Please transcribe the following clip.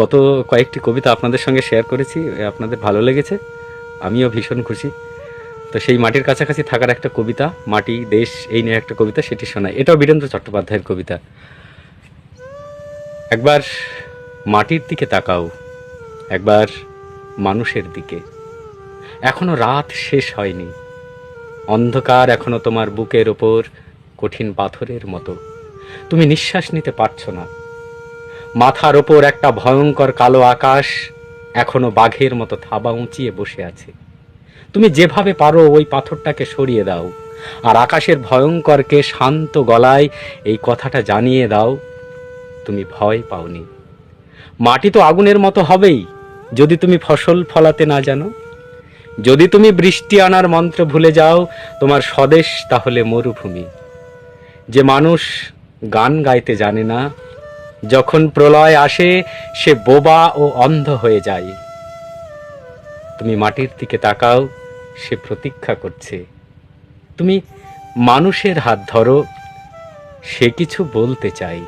গত কয়েকটি কবিতা আপনাদের সঙ্গে শেয়ার করেছি, আপনাদের ভালো লেগেছে, আমিও ভীষণ খুশি। তো সেই মাটির কাছাকাছি থাকার একটা কবিতা, মাটি দেশ এই নিয়ে একটা কবিতা, সেটি শোনাই। এটাও বীরেন্দ্র চট্টোপাধ্যায়ের কবিতা। একবার মাটির দিকে তাকাও, একবার মানুষের দিকে। এখনো রাত শেষ হয়নি, অন্ধকার এখনো তোমার বুকের ওপর কঠিন পাথরের মতো। তুমি নিঃশ্বাস নিতে পারছো না। মাথার ওপর একটা ভয়ঙ্কর কালো আকাশ এখনো বাঘের মতো থাবা উঁচিয়ে বসে আছে। তুমি যেভাবে পারো ওই পাথরটাকে সরিয়ে দাও, আর আকাশের ভয়ঙ্করকে শান্ত গলায় এই কথাটা জানিয়ে দাও, তুমি ভয় পাওনি। মাটি তো আগুনের মতো হবেই যদি তুমি ফসল ফলাতে না জানো। যদি তুমি বৃষ্টি আনার মন্ত্র ভুলে যাও, তোমার স্বদেশ তাহলে মরুভূমি। যে মানুষ গান গাইতে জানে না, যখন প্রলয় আসে সে বোবা ও অন্ধ হয়ে যায়। তুমি মাটির দিকে তাকাও, সে প্রতীক্ষা করছে। তুমি মানুষের হাত ধরো, সে কিছু বলতে চাই।